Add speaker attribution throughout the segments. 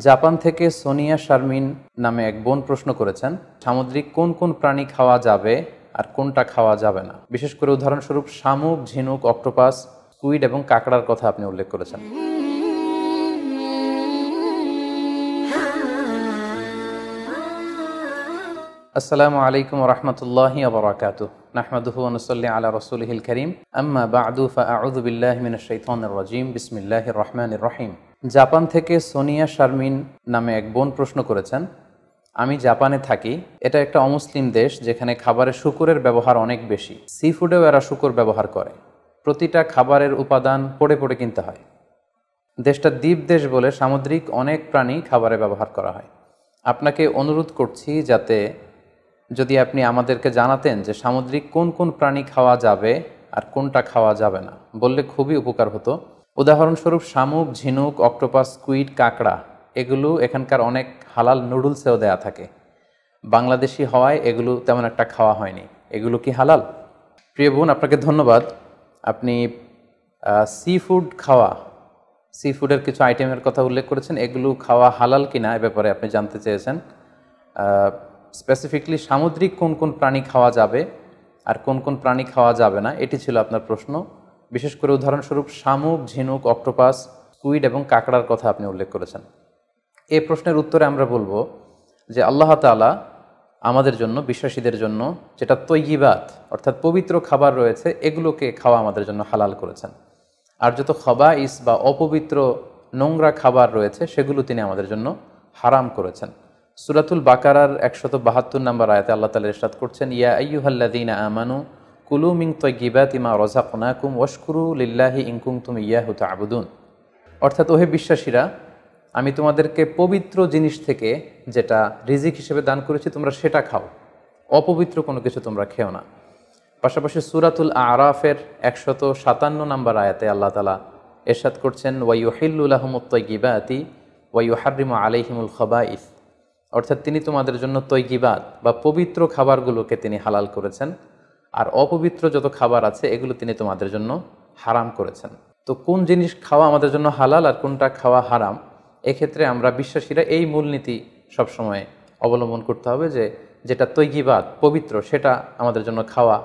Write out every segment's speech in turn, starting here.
Speaker 1: Japan থেকে সোনিয়া শারমিন নামে এক বোন প্রশ্ন করেছেন, সামুদ্রিক কোন কোন প্রাণী খাওয়া যাবে আর কোনটা খাওয়া যাবে না। বিশেষ করে উদাহরণস্বরূপ শামুক, ঝিনুক, অক্টোপাস, স্কুইড এবং কাঁকড়ার কথা আপনি উল্লেখ করেছেন। আসসালামু আলাইকুম ওয়া রাহমাতুল্লাহি ওয়া বারাকাতুহু। নাহমাদুহু ওয়া নুসাল্লি আলা রাসূলিহিল কারীম। আম্মা বা'দু ফাআউযু বিল্লাহি মিনাশ শাইতানির রাজীম। বিসমিল্লাহির রহমানির রহিম। জাপান থেকে সোনিয়া শারমিন নামে এক বোন প্রশ্ন করেছেন, আমি জাপানে থাকি। এটা একটা অমুসলিম দেশ যেখানে খাবারে শূকরের ব্যবহার অনেক বেশি। সি ফুডেও এরা শূকর ব্যবহার করে। প্রতিটা খাবারের উপাদান পড়ে পড়ে কিনতে হয়। দেশটা দ্বীপ দেশ বলে সামুদ্রিক অনেক প্রাণী খাবারে ব্যবহার করা হয়। আপনাকে অনুরোধ করছি যাতে যদি আপনি আমাদেরকে জানাতেন যে সামুদ্রিক কোন কোন প্রাণী খাওয়া যাবে আর কোনটা খাওয়া যাবে না, বললে খুবই উপকার হতো। উদাহরণস্বরূপ শামুক, ঝিনুক, অক্টোপাস, স্কুইড, কাঁকড়া এগুলো এখানকার অনেক হালাল নুডলসেও দেয়া থাকে। বাংলাদেশি হওয়ায় এগুলো তেমন একটা খাওয়া হয়নি। এগুলো কি হালাল? প্রিয় বোন, আপনাকে ধন্যবাদ। আপনি সি ফুড খাওয়া, সি ফুডের কিছু আইটেমের কথা উল্লেখ করেছেন। এগুলো খাওয়া হালাল কিনা এ ব্যাপারে আপনি জানতে চেয়েছেন। স্পেসিফিকলি সামুদ্রিক কোন কোন প্রাণী খাওয়া যাবে আর কোন কোন প্রাণী খাওয়া যাবে না, এটি ছিল আপনার প্রশ্ন। বিশেষ করে উদাহরণস্বরূপ শামুক, ঝিনুক, অক্টোপাস, স্কুইড এবং কাঁকড়ার কথা আপনি উল্লেখ করেছেন। এই প্রশ্নের উত্তরে আমরা বলবো যে আল্লাহ তাআলা আমাদের জন্য, বিশ্বাসীদের জন্য যেটা তৈয়িবাত অর্থাৎ পবিত্র খাবার রয়েছে, এগুলোকে খাওয়া আমাদের জন্য হালাল করেছেন। আর যত খাবাইস বা অপবিত্র নোংরা খাবার রয়েছে সেগুলো তিনি আমাদের জন্য হারাম করেছেন। সূরাতুল বাকারার 172 নম্বর আয়াতে আল্লাহ তাআলা ইরশাদ করছেন, ইয়া আইয়ুহাল্লাযীনা আমানু কুলু মিন তাইয়্যিবাতি মা রাযাকনাকুম ওয়াশকুরু লিল্লাহি ইন কুনতুম ইয়্যাহু তা'বুদুন। অর্থাৎ ওহে বিশ্বাসীরা, আমি তোমাদেরকে পবিত্র জিনিস থেকে যেটা রিজিক হিসেবে দান করেছি তোমরা সেটা খাও, অপবিত্র কোনো কিছু তোমরা খেও না। পাশাপাশি সূরাতুল আরাফের 157 নম্বর আয়াতে আল্লাহ তাআলা ইরশাদ করছেন, ওয়া ইউহিল্লু লাহুমুত তাইয়্যিবাতি ওয়া ইউহাররিমু আলাইহিমুল খাবাইস। অর্থাৎ তিনি তোমাদের জন্য তৈয়িবাত বা পবিত্র খাবারগুলোকে তিনি হালাল করেছেন, আর অপবিত্র যত খাবার আছে এগুলো তিনি তোমাদের জন্য হারাম করেছেন। তো কোন জিনিস খাওয়া আমাদের জন্য হালাল আর কোনটা খাওয়া হারাম, এক্ষেত্রে আমরা বিশ্বাসীরা এই মূলনীতি সবসময় অবলম্বন করতে হবে যে যেটা তৈয়িবাত পবিত্র সেটা আমাদের জন্য খাওয়া,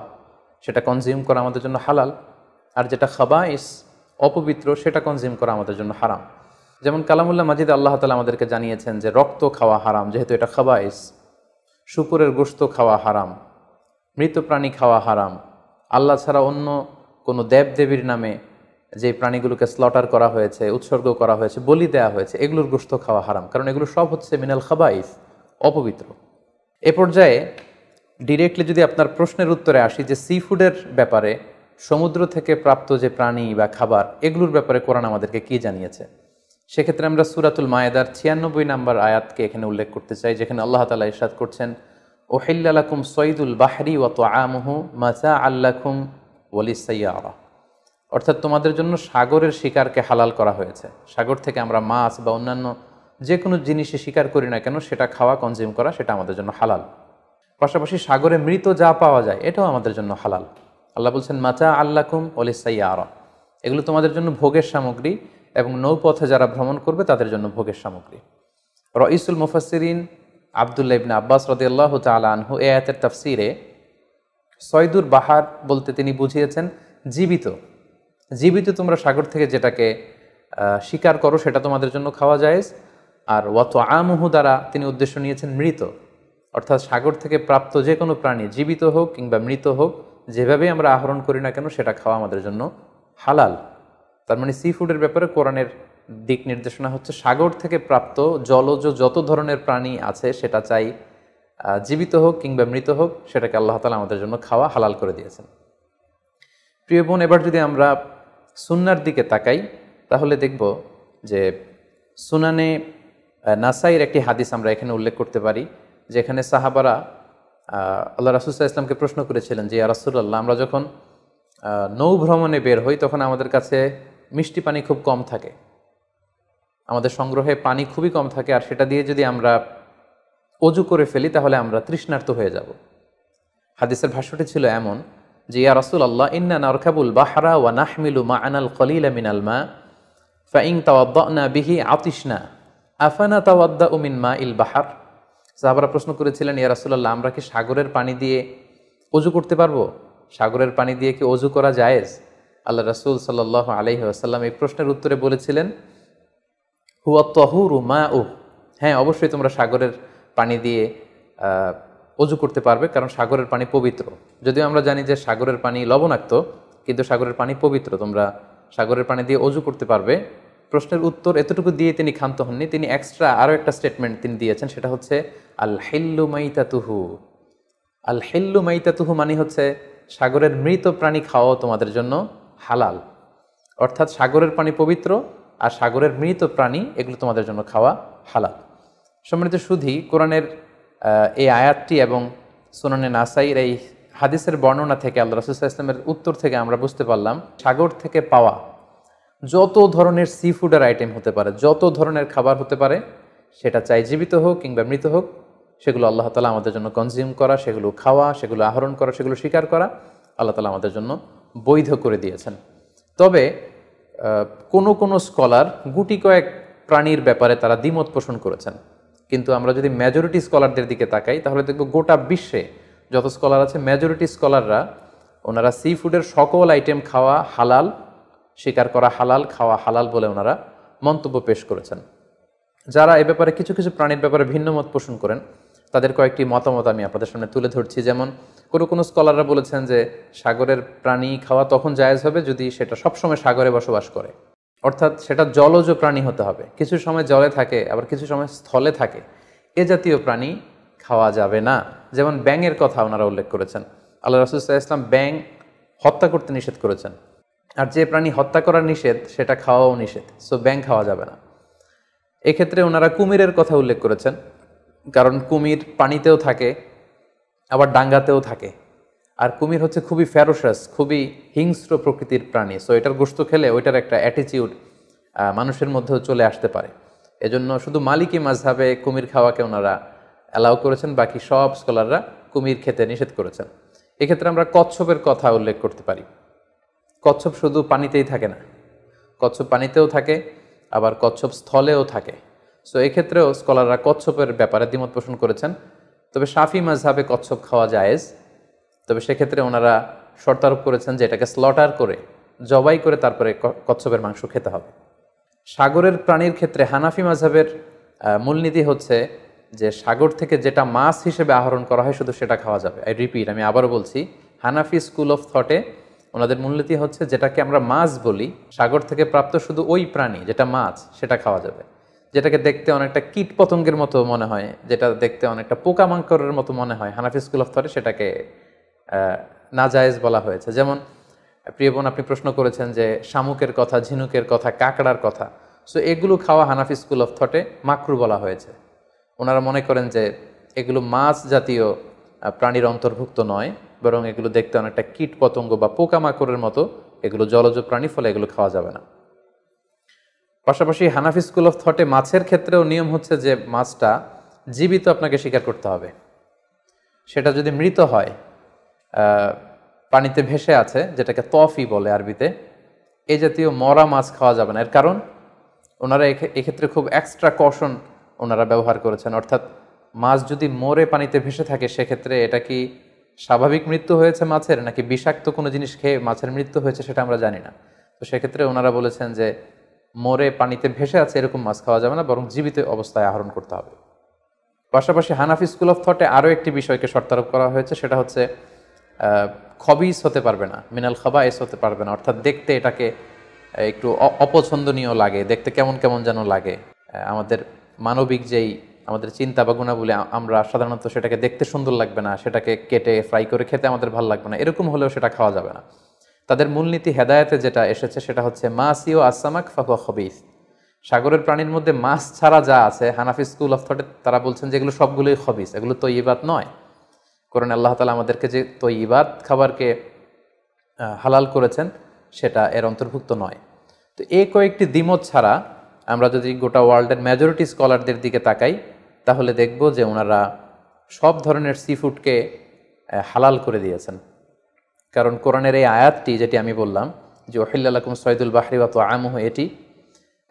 Speaker 1: সেটা কনজিউম করা আমাদের জন্য হালাল, আর যেটা খাবাইস অপবিত্র সেটা কনজিউম করা আমাদের জন্য হারাম। যেমন কালামুল্লাহ মাজিদ আল্লাহ তাআলা আমাদেরকে জানিয়েছেন যে রক্ত খাওয়া হারাম, যেহেতু এটা খাবাইস। শূকরের গোশত খাওয়া হারাম, মৃত প্রাণী খাওয়া হারাম। আল্লাহ ছাড়া অন্য কোনো দেবদেবীর নামে যে প্রাণীগুলোকে স্লটার করা হয়েছে, উৎসর্গ করা হয়েছে, বলি দেওয়া হয়েছে, এগুলোর গোশত খাওয়া হারাম, কারণ এগুলো সব হচ্ছে মিনাল খাবাইস, অপবিত্র। এ পর্যায়ে ডিরেক্টলি যদি আপনার প্রশ্নের উত্তরে আসি যে সি ফুডের ব্যাপারে, সমুদ্র থেকে প্রাপ্ত যে প্রাণী বা খাবার এগুলোর ব্যাপারে কোরআন আমাদেরকে কি জানিয়েছে, সেক্ষেত্রে আমরা সূরাতুল মায়েদার 96 নম্বর আয়াতকে এখানে উল্লেখ করতে চাই, যেখানে আল্লাহ তাআলা ইরশাদ করছেন, উহিল্লা লাকুম সয়দুল বাহরি ওয়া তুআমুহু মাতাআল লাকুম ওয়া লিস-সাইয়ারা। অর্থাৎ তোমাদের জন্য সাগরের শিকারকে হালাল করা হয়েছে। সাগর থেকে আমরা মাছ বা অন্যান্য যে কোনো জিনিসে শিকার করি না কেন সেটা খাওয়া, কনজিউম করা, সেটা আমাদের জন্য হালাল। পাশাপাশি সাগরে মৃত যা পাওয়া যায় এটাও আমাদের জন্য হালাল। আল্লাহ বলছেন মাতাআল লাকুম ওয়া লিস-সাইয়ারা, এগুলো তোমাদের জন্য ভোগের সামগ্রী এবং নৌপথে যারা ভ্রমণ করবে তাদের জন্য ভোগের সামগ্রী। রাইসুল মুফাসসিরিন আব্দুল্লাহ ইবনে আব্বাস রাদিয়াল্লাহু তাআলা আনহু এই আয়াতের তাফসীরে সয়দুর বাহার বলতে তিনি বুঝিয়েছেন জীবিত। জীবিত তোমরা সাগর থেকে যেটাকে শিকার করো সেটা তোমাদের জন্য খাওয়া জায়েজ। আর ওয়া তুআমুহু দ্বারা তিনি উদ্দেশ্য নিয়েছেন মৃত, অর্থাৎ সাগর থেকে প্রাপ্ত যে কোনো প্রাণী জীবিত হোক কিংবা মৃত হোক, যেভাবেই আমরা আহরণ করি না কেন সেটা খাওয়া আমাদের জন্য হালাল। তার মানে সি ফুডের ব্যাপারে কোরআনের দিক নির্দেশনা হচ্ছে সাগর থেকে প্রাপ্ত জলজ যত ধরনের প্রাণী আছে সেটা চাই জীবিত হোক কিংবা মৃত হোক, সেটাকে আল্লাহ তাআলা আমাদের জন্য খাওয়া হালাল করে দিয়েছেন। প্রিয় বোন, এবার যদি আমরা সুন্নার দিকে তাকাই তাহলে দেখব যে সুনানে নাসাইর একটি হাদিস আমরা এখানে উল্লেখ করতে পারি, যেখানে সাহাবারা আল্লাহ রাসূল সাল্লাল্লাহু আলাইহি ওয়াসাল্লামকে প্রশ্ন করেছিলেন যে ইয়া রাসূলুল্লাহ, আমরা যখন নৌ ভ্রমণে বের হই তখন আমাদের কাছে মিষ্টি পানি খুব কম থাকে, আমাদের সংগ্রহে পানি খুবই কম থাকে, আর সেটা দিয়ে যদি আমরা অজু করে ফেলি তাহলে আমরা তৃষ্ণার্ত হয়ে যাব। হাদিসের ভাষ্যটি ছিল এমন যে ইয়া রাসূলুল্লাহ, ইন্না নারকাবুল বাহরা ওয়া নাহমিলু মা'ানাল কলিলা মিনাল মা ফাইন তাওয়াদ্দানা বিহি আতিশনা। আফানা তাওয়াদ্দাউ মিন মাইল বাহার, সাহাবারা প্রশ্ন করেছিলেন, ইয়া রাসূলুল্লাহ, আমরা কি সাগরের পানি দিয়ে অজু করতে পারবো? সাগরের পানি দিয়ে কি অজু করা জায়েজ? আল্লাহ রাসূল সাল্লাল্লাহু আলাইহি ওয়াসাল্লাম এই প্রশ্নের উত্তরে বলেছিলেন, হুয়া তাহুরু মাউ, হ্যাঁ অবশ্যই তোমরা সাগরের পানি দিয়ে অজু করতে পারবে, কারণ সাগরের পানি পবিত্র। যদিও আমরা জানি যে সাগরের পানি লবণাক্ত, কিন্তু সাগরের পানি পবিত্র, তোমরা সাগরের পানি দিয়ে অজু করতে পারবে। প্রশ্নের উত্তর এতটুকু দিয়ে তিনি ক্ষান্ত হননি, তিনি এক্সট্রা আরও একটা স্টেটমেন্ট তিনি দিয়েছেন, সেটা হচ্ছে আল হিল্লু মাইতাতুহু। আল হিল্লু মাইতাতুহু মানে হচ্ছে সাগরের মৃত প্রাণী খাওয়াও তোমাদের জন্য হালাল। অর্থাৎ সাগরের পানি পবিত্র আর সাগরের মৃত প্রাণী এগুলো তোমাদের জন্য খাওয়া হালাল। সম্মানিত সুধী, কোরআনের এই আয়াতটি এবং সুনানে নাসাইর এই হাদিসের বর্ণনা থেকে, আল্লাহ রাসূল সাল্লাল্লাহু আলাইহি ওয়াসাল্লামের উত্তর থেকে আমরা বুঝতে পারলাম সাগর থেকে পাওয়া যত ধরনের সি ফুডের আইটেম হতে পারে, যত ধরনের খাবার হতে পারে, সেটা চাই জীবিত হোক কিংবা মৃত হোক, সেগুলো আল্লাহ তাআলা আমাদের জন্য কনজিউম করা, সেগুলো খাওয়া, সেগুলো আহরণ করা, সেগুলো শিকার করা আল্লাহ তাআলা আমাদের জন্য বৈধ করে দিয়েছেন। তবে কোনো স্কলার গুটি কয়েক প্রাণীর ব্যাপারে তারা দ্বিমত পোষণ করেছেন, কিন্তু আমরা যদি মেজরিটি স্কলারদের দিকে তাকাই তাহলে দেখব গোটা বিশ্বে যত স্কলার আছে মেজরিটি স্কলাররা ওনারা সি ফুডের সকল আইটেম খাওয়া হালাল, শিকার করা হালাল, খাওয়া হালাল বলে ওনারা মন্তব্য পেশ করেছেন। যারা এ ব্যাপারে কিছু কিছু প্রাণীর ব্যাপারে ভিন্ন মত পোষণ করেন তাদের কয়েকটি মতামত আমি আপনাদের সামনে তুলে ধরছি। যেমন কোনো স্কলাররা বলেছেন যে সাগরের প্রাণী খাওয়া তখন জায়েজ হবে যদি সেটা সবসময় সাগরে বসবাস করে, অর্থাৎ সেটা জলজ প্রাণী হতে হবে, কিছু সময় জলে থাকে আবার কিছু সময় স্থলে থাকে, এ জাতীয় প্রাণী খাওয়া যাবে না। যেমন ব্যাঙের কথা ওনারা উল্লেখ করেছেন, আল্লাহ রাসূল সাল্লাল্লাহু আলাইহি ওয়াসাল্লাম ব্যাঙ হত্যা করতে নিষেধ করেছেন, আর যে প্রাণী হত্যা করা নিষেধ সেটা খাওয়াও নিষেধ, সো ব্যাঙ খাওয়া যাবে না। এক্ষেত্রে ওনারা কুমিরের কথা উল্লেখ করেছেন, কারণ কুমির পানিতেও থাকে আবার ডাঙ্গাতেও থাকে, আর কুমির হচ্ছে খুবই ফেরোসাস, খুবই হিংস্র প্রকৃতির প্রাণী, সো এটার গোশত খেলে ওইটার একটা অ্যাটিটিউড মানুষের মধ্যেও চলে আসতে পারে। এজন্য শুধু মালিকি মাযহাবে কুমির খাওয়াকে ওনারা অ্যালাউ করেছেন, বাকি সব স্কলাররা কুমির খেতে নিষেধ করেছেন। এক্ষেত্রে আমরা কচ্ছপের কথা উল্লেখ করতে পারি। কচ্ছপ শুধু পানিতেই থাকে না, কচ্ছপ পানিতেও থাকে আবার কচ্ছপ স্থলেও থাকে, সো এক্ষেত্রেও স্কলাররা কচ্ছপের ব্যাপারে দ্বিমত পোষণ করেছেন। তবে শাফি মাযহাবে কচ্ছপ খাওয়া জায়েজ, তবে সেক্ষেত্রে ওনারা শর্তারোপ করেছেন যে এটাকে স্লটার করে, জবাই করে তারপরে কচ্ছপের মাংস খেতে হবে। সাগরের প্রাণীর ক্ষেত্রে হানাফি মাযহাবের মূলনীতি হচ্ছে যে সাগর থেকে যেটা মাছ হিসেবে আহরণ করা হয় শুধু সেটা খাওয়া যাবে। আই রিপিট, আমি আবারও বলছি, হানাফি স্কুল অফ থটে ওনাদের মূলনীতি হচ্ছে যেটাকে আমরা মাছ বলি, সাগর থেকে প্রাপ্ত শুধু ওই প্রাণী যেটা মাছ সেটা খাওয়া যাবে। যেটাকে দেখতে অনেকটা কীট পতঙ্গের মতো মনে হয়, যেটা দেখতে অনেকটা পোকামাকড়ের মতো মনে হয়, হানাফি স্কুল অফ থটে সেটাকে নাজায়েজ বলা হয়েছে। যেমন প্রিয় বোন, আপনি প্রশ্ন করেছেন যে শামুকের কথা, ঝিনুকের কথা, কাঁকড়ার কথা, সো এগুলো খাওয়া হানাফি স্কুল অফ থটে মাকরু বলা হয়েছে। ওনারা মনে করেন যে এগুলো মাছ জাতীয় প্রাণীর অন্তর্ভুক্ত নয়, বরং এগুলো দেখতে অনেকটা কীট পতঙ্গ বা পোকামাকড়ের মতো, এগুলো জলজ প্রাণী, ফলে এগুলো খাওয়া যাবে না। পাশাপাশি হানাফি স্কুল অফ থটে মাছের ক্ষেত্রেও নিয়ম হচ্ছে যে মাছটা জীবিত আপনাকে শিকার করতে হবে। সেটা যদি মৃত হয়, পানিতে ভেসে আছে, যেটাকে তফি বলে আরবিতে, এই জাতীয় মরা মাছ খাওয়া যাবে না। এর কারণ ওনারা এক্ষেত্রে খুব এক্সট্রা কশন ওনারা ব্যবহার করেছেন, অর্থাৎ মাছ যদি মরে পানিতে ভেসে থাকে সেক্ষেত্রে এটা কি স্বাভাবিক মৃত্যু হয়েছে মাছের, নাকি বিষাক্ত কোনো জিনিস খেয়ে মাছের মৃত্যু হয়েছে সেটা আমরা জানি না। তো সেক্ষেত্রে ওনারা বলেছেন যে মরে পানিতে ভেসে আছে এরকম মাছ খাওয়া যাবে না, বরং জীবিত অবস্থায় আহরণ করতে হবে। পাশাপাশি হানাফি স্কুল অফ থটে আরও একটি বিষয়কে শর্তারোপ করা হয়েছে, সেটা হচ্ছে খবিস হতে পারবে না, মিনাল খাবাইস হতে পারবে না, অর্থাৎ দেখতে এটাকে একটু অপছন্দনীয় লাগে, দেখতে কেমন কেমন যেন লাগে। আমাদের মানবিক যেই আমাদের চিন্তা বা গুণাবলী, আমরা সাধারণত সেটাকে দেখতে সুন্দর লাগবে না, সেটাকে কেটে ফ্রাই করে খেতে আমাদের ভালো লাগবে না, এরকম হলেও সেটা খাওয়া যাবে না। তাদের মূলনীতি হেদায়েতে যেটা এসেছে সেটা হচ্ছে মাসি ও আসামাক ফাহুয়া খবিস, সাগরের প্রাণীর মধ্যে মাছ ছাড়া যা আছে হানাফি স্কুল অফ থটে তারা বলছেন যে এগুলো সবগুলোই খবিস, এগুলো তৈয়বাত নয়। কোরআনে আল্লাহ তাআলা আমাদেরকে যে তৈয়বাত খাবারকে হালাল করেছেন সেটা এর অন্তর্ভুক্ত নয়। তো এই কয়েকটি দ্বিমত ছাড়া আমরা যদি গোটা ওয়ার্ল্ডের মেজরিটি স্কলারদের দিকে তাকাই তাহলে দেখব যে ওনারা সব ধরনের সি ফুডকে হালাল করে দিয়েছেন। কারণ কোরআনের এই আয়াতটি যেটি আমি বললাম যে ওহিল্লা লাকুম সাইদুল বাহরি ওয়া তুআমুহু, এটি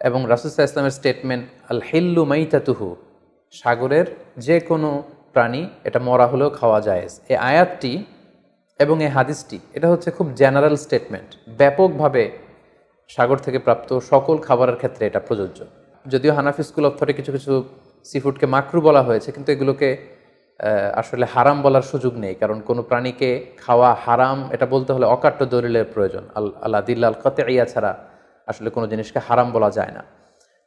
Speaker 1: এবং রাসূল সাল্লাল্লাহু আলাইহি ওয়াসাল্লামের স্টেটমেন্ট আল হিল্লু মাইতাতুহু, সাগরের যে কোনো প্রাণী এটা মরা হলেও খাওয়া যায়। এই আয়াতটি এবং এই হাদিসটি এটা হচ্ছে খুব জেনারেল স্টেটমেন্ট, ব্যাপকভাবে সাগর থেকে প্রাপ্ত সকল খাবারের ক্ষেত্রে এটা প্রযোজ্য। যদিও হানাফি স্কুল অফ থটে কিছু কিছু সিফুডকে মাকরু বলা হয়েছে, কিন্তু এগুলোকে আসলে হারাম বলার সুযোগ নেই, কারণ কোনো প্রাণীকে খাওয়া হারাম এটা বলতে হলে অকাট্য দলিলের প্রয়োজন। আল্লাহ দিল্লাল কাতঈয়া ছাড়া আসলে কোনো জিনিসকে হারাম বলা যায় না।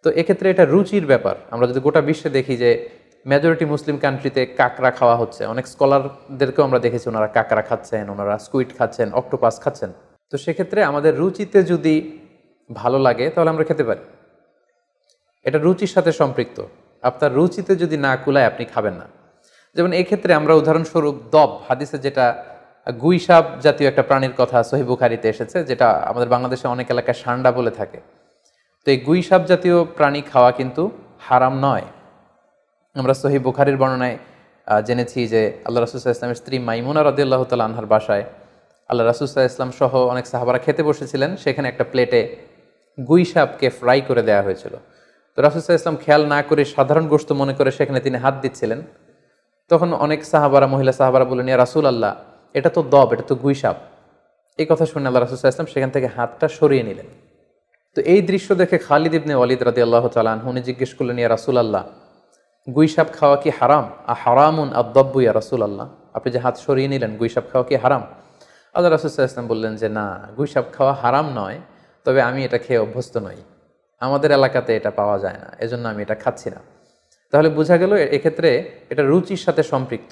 Speaker 1: তো এক্ষেত্রে এটা রুচির ব্যাপার। আমরা যদি গোটা বিশ্বে দেখি যে মেজরিটি মুসলিম কান্ট্রিতে কাঁকড়া খাওয়া হচ্ছে, অনেক স্কলারদেরকেও আমরা দেখেছি ওনারা কাঁকড়া খাচ্ছেন, ওনারা স্কুইড খাচ্ছেন, অক্টোপাস খাচ্ছেন। তো সেক্ষেত্রে আমাদের রুচিতে যদি ভালো লাগে তাহলে আমরা খেতে পারি, এটা রুচির সাথে সম্পৃক্ত। আপনার রুচিতে যদি না কুলায় আপনি খাবেন না। যেমন এই ক্ষেত্রে আমরা উদাহরণস্বরূপ দব, হাদিসে যেটা গুইসাপ জাতীয় একটা প্রাণীর কথা সহিহ বুখারীতে এসেছে, যেটা আমাদের বাংলাদেশে অনেক এলাকায় সান্ডা বলে থাকে। তো এই গুইসাপ জাতীয় প্রাণী খাওয়া কিন্তু হারাম নয়। আমরা সহিহ বুখারীর বর্ণনায় জেনেছি যে আল্লাহ রাসূল সাল্লাল্লাহু আলাইহি ওয়াসাল্লামের স্ত্রী মাইমুনা রাদিয়াল্লাহু তাআলা আনহার বাসায় আল্লাহ রাসূল সাল্লাল্লাহু আলাইহি ওয়াসাল্লাম সহ অনেক সাহাবারা খেতে বসেছিলেন। সেখানে একটা প্লেটে গুইসাপকে ফ্রাই করে দেওয়া হয়েছিল। তো রাসূল সাল্লাল্লাহু আলাইহি ওয়াসাল্লাম খেয়াল না করে সাধারণ গোশত মনে করে সেখানে তিনি হাত দিচ্ছিলেন। তখন অনেক সাহাবারা, মহিলা সাহাবারা বললেন, ইয়া রাসূলুল্লাহ, এটা তো দব, এটা তো গুইসাপ। এই কথা শুনে আল্লাহ রাসূল সাল্লাল্লাহু আলাইহি ওয়াসাল্লাম সেখান থেকে হাতটা সরিয়ে নিলেন। তো এই দৃশ্য দেখে খালিদ ইবনে ওয়ালিদ রাদিয়াল্লাহু তাআলা আনহু উনি জিজ্ঞেস করলেন, ইয়া রাসূলুল্লাহ, গুইসাপ খাওয়া কি হারাম? হারামুন আদ-দাব্বু ইয়া রাসূলুল্লাহ, আপনি যে হাত সরিয়ে নিলেন, গুইসাপ খাওয়া কি হারাম? আল্লাহ রাসূল সাল্লাল্লাহু আলাইহি ওয়াসাল্লাম বললেন যে না, গুইসাপ খাওয়া হারাম নয়, তবে আমি এটা খেয়ে অভ্যস্ত নই, আমাদের এলাকাতে এটা পাওয়া যায় না, এজন্য আমি এটা খাচ্ছি না। তাহলে বোঝা গেল এক্ষেত্রে এটা রুচির সাথে সম্পৃক্ত।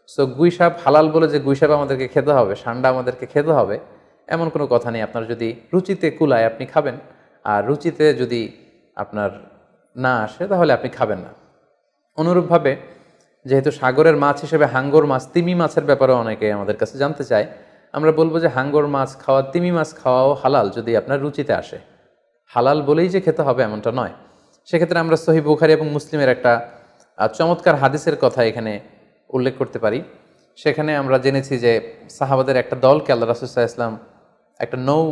Speaker 1: সো গুইসাপ হালাল বলে যে গুইসাপ আমাদেরকে খেতে হবে, সান্ডা আমাদেরকে খেতে হবে, এমন কোনো কথা নেই। আপনার যদি রুচিতে কুলায় আপনি খাবেন, আর রুচিতে যদি আপনার না আসে তাহলে আপনি খাবেন না। অনুরূপভাবে যেহেতু সাগরের মাছ হিসেবে হাঙ্গর মাছ, তিমি মাছের ব্যাপারেও অনেকে আমাদের কাছে জানতে চায়, আমরা বলবো যে হাঙ্গর মাছ খাওয়া, তিমি মাছ খাওয়াও হালাল যদি আপনার রুচিতে আসে। হালাল বলেই যে খেতে হবে এমনটা নয়। সেক্ষেত্রে আমরা সহিহ বুখারী এবং মুসলিমের একটা চমৎকার হাদিসের কথা এখানে উল্লেখ করতে পারি। সেখানে আমরা জেনেছি যে সাহাবাদের একটা দলকে আল্লাহ রাসূল সাল্লাল্লাহু আলাইহি ওয়াসাল্লাম একটা নৌ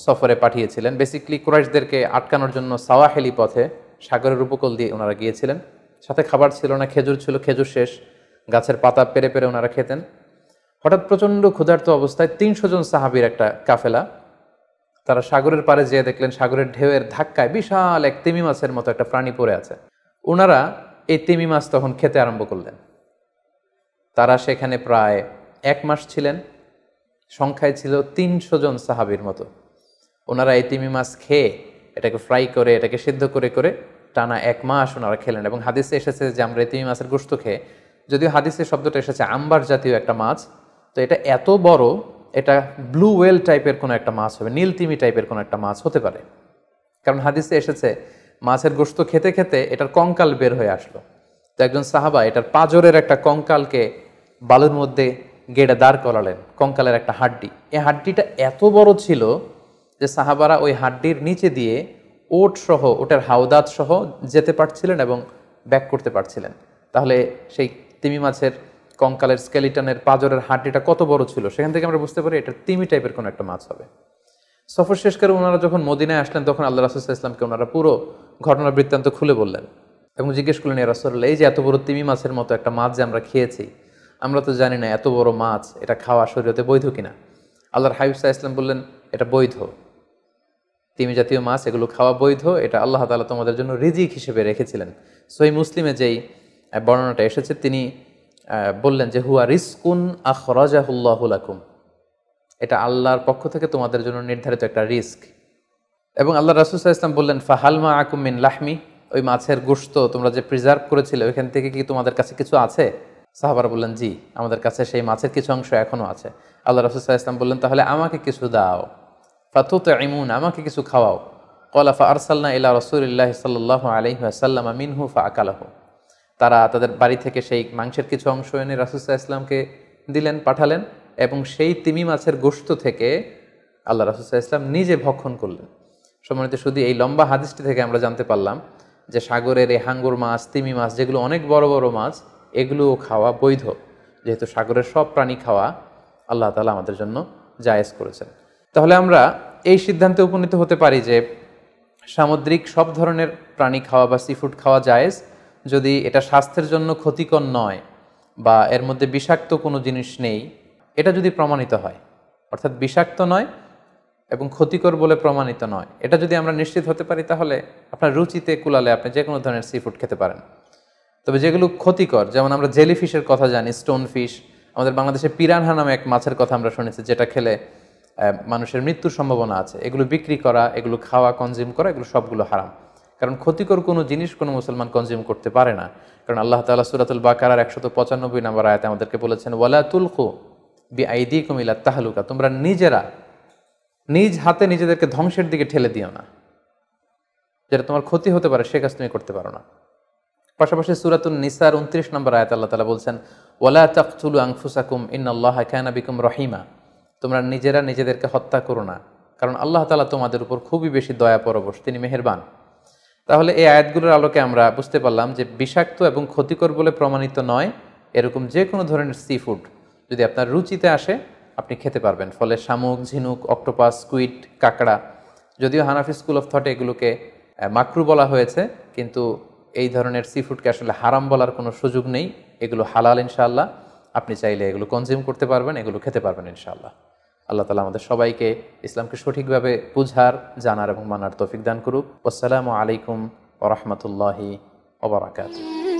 Speaker 1: সফরে পাঠিয়েছিলেন। বেসিক্যালি কুরাইশদেরকে আটকানোর জন্য সাওয়াহেলি পথে সাগরের উপকূল দিয়ে ওনারা গিয়েছিলেন। সাথে খাবার ছিল না, খেজুর ছিল, খেজুর শেষ, গাছের পাতা পেরে পেরে ওনারা খেতেন। হঠাৎ প্রচণ্ড ক্ষুধার্ত অবস্থায় ৩০০ জন সাহাবীর একটা কাফেলা, তারা সাগরের পাড়ে যেয়ে দেখলেন সাগরের ঢেউয়ের ধাক্কায় বিশাল এক তিমি মাছের মতো একটা প্রাণী পড়ে আছে। ওনারা এই তিমি মাছ তখন খেতে আরম্ভ করলেন। তারা সেখানে প্রায় ১ মাস ছিলেন, সংখ্যায় ছিল ৩০০ জন সাহাবীর মতো। ওনারা এই তিমি মাছ খেয়ে এটাকে ফ্রাই করে, এটাকে সিদ্ধ করে করে টানা ১ মাস ওনারা খেলেন। এবং হাদিসে এসেছে যে আমরা এই তিমি মাছের গোশত খেয়ে, যদিও হাদিসে শব্দটা এসেছে আম্বার জাতীয় একটা মাছ, তো এটা এত বড়, এটা ব্লু ওয়েল টাইপের কোনো একটা মাছ হবে, নীল তিমি টাইপের কোনো একটা মাছ হতে পারে। কারণ হাদিসে এসেছে মাছের গোশত খেতে খেতে এটার কঙ্কাল বের হয়ে আসলো। তো একজন সাহাবা এটার পাঁজরের একটা কঙ্কালকে বালুর মধ্যে গেড়ে দাঁড় করালেন, কঙ্কালের একটা হাড্ডি। এই হাড্ডিটা এত বড় ছিল যে সাহাবারা ওই হাড্ডির নিচে দিয়ে ওট সহ, ওটের হাওদাত সহ যেতে পারছিলেন এবং ব্যাক করতে পারছিলেন। তাহলে সেই তিমি মাছের কঙ্কালের স্কেলিটনের পাঁজরের হাড্ডিটা কত বড় ছিল, সেখান থেকে আমরা বুঝতে পারি এটা তিমি টাইপের কোনো একটা মাছ হবে। সফর শেষ করে ওনারা যখন মদিনায় আসলেন তখন আল্লাহ রাসূল সাল্লাল্লাহু আলাইহি ওয়াসাল্লামকে ওনারা পুরো ঘটনার বৃত্তান্ত খুলে বললেন এবং জিজ্ঞেস করলেন, ইয়া রাসূলুল্লাহ, এই যে এত বড় তিমি মাছের মতো একটা মাছ যে আমরা খেয়েছি, আমরা তো জানি না এত বড় মাছ এটা খাওয়া শরীয়তে বৈধ কিনা। আল্লাহর হাবিব সাল্লাল্লাহু আলাইহি ওয়াসাল্লাম বললেন, এটা বৈধ, তিমি জাতীয় মাছ এগুলো খাওয়া বৈধ, এটা আল্লাহ তাআলা তোমাদের জন্য রিজিক হিসেবে রেখেছিলেন। সহিহ মুসলিমে যেই বর্ণনাটা এসেছে তিনি বললেন যে হুয়া রিজকুন আখরাজাহুল্লাহু লাকুম, এটা আল্লাহর পক্ষ থেকে তোমাদের জন্য নির্ধারিত একটা রিস্ক। এবং আল্লাহ রাসূল সাল্লাল্লাহু আলাইহি ওয়াসাল্লাম বললেন, ফাহাল মাআকুম মিন লাহমি, ওই মাছের গোশত তোমরা যে প্রিজার্ভ করেছিলে ওইখান থেকে কি তোমাদের কাছে কিছু আছে? সাহাবারা বললেন, জি, আমাদের কাছে সেই মাছের কিছু অংশ এখনো আছে। আল্লাহ রাসূল সাল্লাল্লাহু আলাইহি ওয়াসাল্লাম বললেন, তাহলে আমাকে কিছু দাও, ফাতুতঈমুন, আমাকে কিছু খাওয়াও। ক্বালা ফাআরসালনা ইলা রাসূলিল্লাহি সাল্লাল্লাহু আলাইহি ওয়াসাল্লাম মিনহু ফাআকালাহু, তারা তাদের বাড়ি থেকে সেই মাংসের কিছু অংশ এনে রাসূল সাল্লাল্লাহু আলাইহি ওয়াসাল্লামকে দিলেন, পাঠালেন, এবং সেই তিমি মাছের গোশত থেকে আল্লাহ রাসূল সাল্লাল্লাহু আলাইহি ওয়াসাল্লাম নিজে ভক্ষণ করলেন। সম্মানিত শুধু এই লম্বা হাদিসটি থেকে আমরা জানতে পারলাম যে সাগরের এই হাঙ্গর মাছ, তিমি মাছ, যেগুলো অনেক বড় বড় মাছ, এগুলোও খাওয়া বৈধ, যেহেতু সাগরের সব প্রাণী খাওয়া আল্লাহ তাআলা আমাদের জন্য জায়েজ করেছেন। তাহলে আমরা এই সিদ্ধান্তে উপনীত হতে পারি যে সামুদ্রিক সব ধরনের প্রাণী খাওয়া বা সি ফুড খাওয়া জায়েজ, যদি এটা স্বাস্থ্যের জন্য ক্ষতিকর নয় বা এর মধ্যে বিষাক্ত কোনো জিনিস নেই, এটা যদি প্রমাণিত হয়, অর্থাৎ বিষাক্ত নয় এবং ক্ষতিকর বলে প্রমাণিত নয়, এটা যদি আমরা নিশ্চিত হতে পারি, তাহলে আপনার রুচিতে কুলালে আপনি যে কোনো ধরনের সি ফুড খেতে পারেন। তবে যেগুলো ক্ষতিকর, যেমন আমরা জেলি ফিশের কথা জানি, স্টোন ফিশ, আমাদের বাংলাদেশে পিরানহা নামে এক মাছের কথা আমরা শুনেছি, যেটা খেলে মানুষের মৃত্যুর সম্ভাবনা আছে, এগুলো বিক্রি করা, এগুলো খাওয়া, কনজিউম করা, এগুলো সবগুলো হারাম। কারণ ক্ষতিকর কোনো জিনিস কোনো মুসলমান কনজিউম করতে পারে না। কারণ আল্লাহ তাআলা সূরাতুল বাকারার 195 নম্বর আয়াতে আমাদেরকে বলেছেন, ওয়ালা তুলকু বিআইদিকুম ইলা তাহলুকা, তোমরা নিজেরা নিজ হাতে নিজেদেরকে ধ্বংসের দিকে ঠেলে দিও না, যেটা তোমার ক্ষতি হতে পারে সে কাজ তুমি করতে পারো না। পাশাপাশি সূরাতুন নিসার 29 নম্বর আয়াত আল্লাহ তাআলা বলছেন, ওয়ালা তাকতুলু আনফুসাকুম ইন্নাল্লাহা কানা বিকুম রহিমা, তোমরা নিজেরা নিজেদেরকে হত্যা করো না, কারণ আল্লাহ তাআলা তোমাদের উপর খুবই বেশি দয়া পরবশ, তিনি মেহেরবান। তাহলে এই আয়াতগুলোর আলোকে আমরা বুঝতে পারলাম যে বিষাক্ত এবং ক্ষতিকর বলে প্রমাণিত নয় এরকম যে কোনো ধরনের সি ফুড যদি আপনার রুচিতে আসে, আপনি খেতে পারবেন। ফলে শামুক, ঝিনুক, অক্টোপাস, স্কুইড, কাঁকড়া, যদিও হানাফি স্কুল অফ থটে এগুলোকে মাকরু বলা হয়েছে, কিন্তু এই ধরনের সি ফুডকে আসলে হারাম বলার কোনো সুযোগ নেই, এগুলো হালাল ইনশাআল্লাহ। আপনি চাইলে এগুলো কনজিউম করতে পারবেন, এগুলো খেতে পারবেন ইনশাআল্লাহ। আল্লাহ তাআলা আমাদের সবাইকে ইসলামকে সঠিকভাবে বুঝার, জানার এবং মানার তৌফিক দান করুক। আসসালামু আলাইকুম ওয়া রাহমাতুল্লাহি ওয়া বারাকাতুহু।